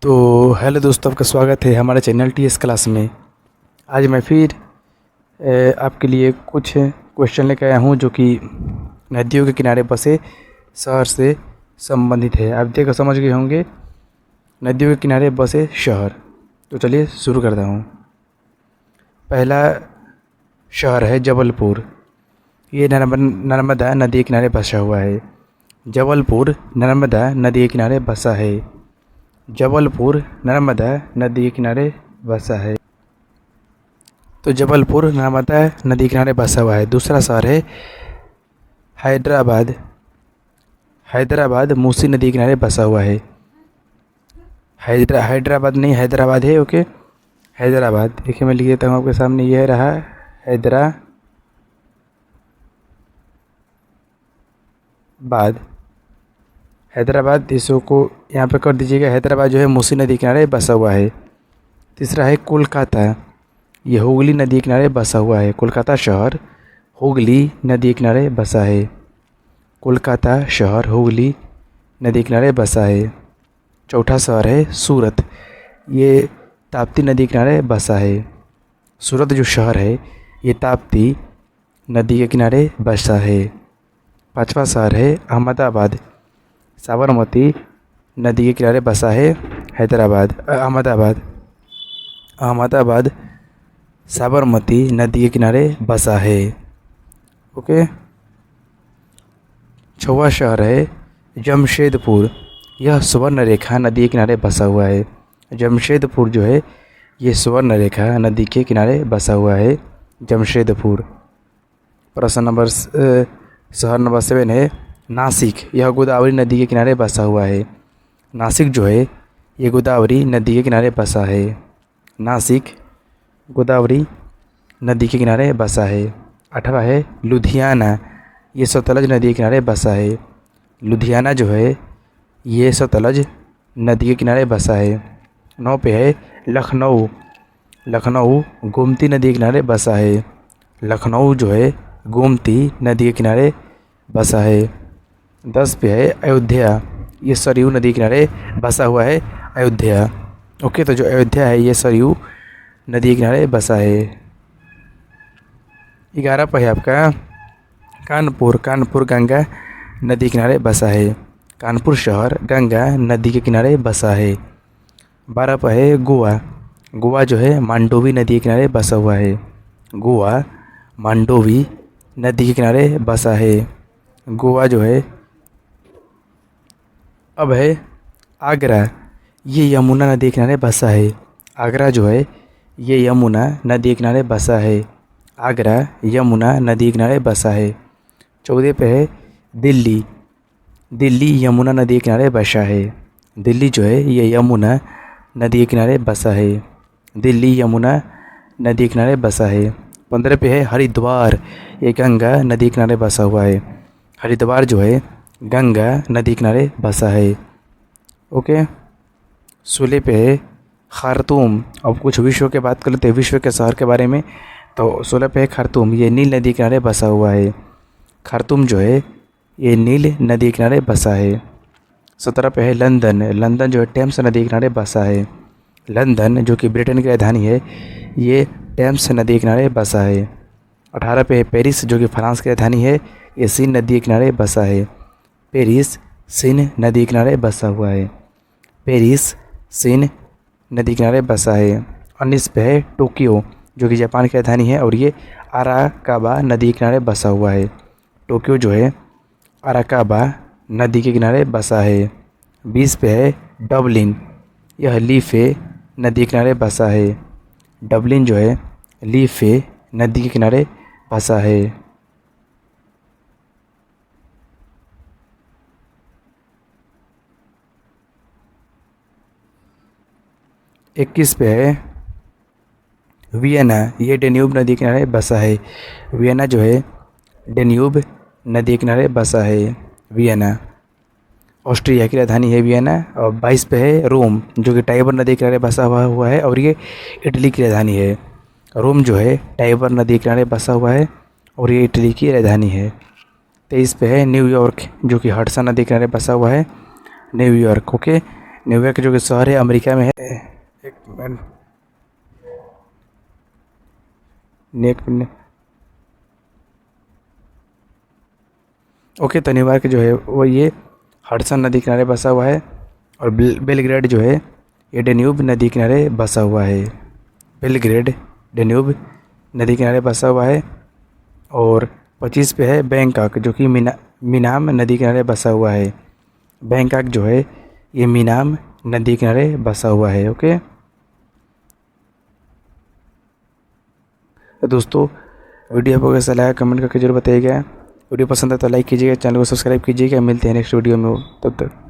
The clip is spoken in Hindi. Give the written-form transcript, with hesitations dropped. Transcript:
तो हेलो दोस्तों, आपका स्वागत है हमारे चैनल टीएस क्लास में। आज मैं फिर आपके लिए कुछ क्वेश्चन लेकर आया हूँ जो कि नदियों के किनारे बसे शहर से संबंधित है। आप देख समझ गए होंगे, नदियों के किनारे बसे शहर। तो चलिए शुरू करता हूँ। पहला शहर है जबलपुर। ये नर्मदा नदी के किनारे बसा हुआ है। जबलपुर नर्मदा नदी के किनारे बसा है। जबलपुर नर्मदा नदी के किनारे बसा है। तो जबलपुर नर्मदा नदी के किनारे बसा हुआ है। दूसरा शहर है हैदराबाद। हैदराबाद मूसी नदी के किनारे बसा हुआ है। हैदराबाद नहीं, हैदराबाद है। ओके, हैदराबाद। देखिए मैं लिख देता हूँ आपके सामने। यह रहा हैदराबाद। हैदराबाद इसको को यहाँ पे कर दीजिएगा। हैदराबाद जो है मूसी नदी के किनारे बसा हुआ है। तीसरा है कोलकाता। ये हुगली नदी के किनारे बसा हुआ है। कोलकाता शहर हुगली नदी के किनारे बसा है। कोलकाता शहर हुगली नदी के किनारे बसा है। चौथा शहर है सूरत। ये ताप्ती नदी के किनारे बसा है। सूरत जो शहर है ये ताप्ती नदी के किनारे बसा है। पांचवा शहर है अहमदाबाद। साबरमती नदी के किनारे बसा है अहमदाबाद साबरमती नदी के किनारे बसा है। ओके। छठवां शहर है जमशेदपुर। यह सुवर्णरेखा नदी के किनारे बसा हुआ है। जमशेदपुर जो है ये सुवर्णरेखा नदी के किनारे बसा हुआ है। जमशेदपुर। प्रश्न नंबर शहर नंबर 7 है नासिक। यह गोदावरी नदी के किनारे बसा हुआ है। नासिक जो है ये गोदावरी नदी के किनारे बसा है। नासिक गोदावरी नदी के किनारे बसा है। 8वां है लुधियाना। ये सतलज नदी के किनारे बसा है। लुधियाना जो है ये सतलज नदी के किनारे बसा है। 9 पे है लखनऊ। लखनऊ गोमती नदी के किनारे बसा है। लखनऊ जो है गोमती नदी के किनारे बसा है। 10 पे है अयोध्या। ये सरयू नदी के किनारे बसा हुआ है अयोध्या। ओके, तो जो अयोध्या है ये सरयू नदी के किनारे बसा है। 11 पे है आपका कानपुर। कानपुर गंगा नदी के किनारे बसा है। कानपुर शहर गंगा नदी के किनारे बसा है। 12 पे है गोवा। गोवा जो है मांडोवी नदी के किनारे बसा हुआ है। गोवा मांडोवी नदी के किनारे बसा है। गोवा जो है अब है आगरा। ये यमुना नदी के किनारे बसा है। आगरा जो है ये यमुना नदी के किनारे बसा है। आगरा यमुना नदी के किनारे बसा है। 14 पे है दिल्ली। दिल्ली यमुना नदी के किनारे बसा है। दिल्ली जो है ये यमुना नदी के किनारे बसा है। दिल्ली यमुना नदी के किनारे बसा है। 15 पे है हरिद्वार। ये गंगा नदी के किनारे बसा हुआ है। हरिद्वार जो है गंगा नदी के किनारे बसा है। ओके। 16 पे है खार्तूम। अब कुछ विश्व के बात कर लेते हैं, विश्व के शहर के बारे में। तो 16 पे है खार्तूम। ये नील नदी के किनारे बसा हुआ है। खार्तूम जो है ये नील नदी के किनारे बसा है। 17 पे है लंदन। लंदन जो है टेम्स नदी के किनारे बसा है। लंदन जो कि ब्रिटेन की राजधानी है ये टेम्स नदी के किनारे बसा है। 18 पे है पेरिस जो कि फ्रांस की राजधानी है। ये सीन नदी के किनारे बसा है। पेरिस सीन नदी के किनारे बसा हुआ है। पेरिस सीन नदी के किनारे बसा है। 19 पे है टोक्यो जो कि जापान की राजधानी है और ये अराकाबा नदी के किनारे बसा हुआ है। टोक्यो जो है अराकाबा नदी के किनारे बसा है। 20 पे है डबलिन। यह लीफे नदी के किनारे बसा है। डबलिन जो है लीफे नदी के किनारे बसा है। 21 पे है वियना। ये डेन्यूब नदी के किनारे बसा है। वियना जो है डेन्यूब नदी के किनारे बसा है। वियना ऑस्ट्रिया की राजधानी है वियना। और 22 पे है रोम जो कि टाइबर नदी के किनारे बसा हुआ है और ये इटली की राजधानी है। रोम जो है टाइबर नदी के किनारे बसा हुआ है और ये इटली की राजधानी है। 23 पे है न्यूयॉर्क जो कि हडसन नदी के किनारे बसा हुआ है। न्यूयॉर्क। ओके। न्यूयॉर्क जो कि शहर है अमेरिका में है। एक मिनट, ओके, तो न्यूयॉर्क जो है वो ये हडसन नदी किनारे बसा हुआ है। और बेलग्रेड जो है ये डेन्यूब नदी किनारे बसा हुआ है। बेलग्रेड डेन्यूब नदी किनारे बसा हुआ है। और 25 पे है बैंकॉक, जो कि मीनाम नदी किनारे बसा हुआ है। बैंकॉक जो है ये मीनाम नदी किनारे बसा हुआ है। ओके, तो दोस्तों वीडियो आपको कैसा लगा कमेंट करके जरूर बताइएगा। वीडियो पसंद है तो लाइक कीजिएगा, चैनल को सब्सक्राइब कीजिएगा। मिलते हैं नेक्स्ट वीडियो में, तब तक।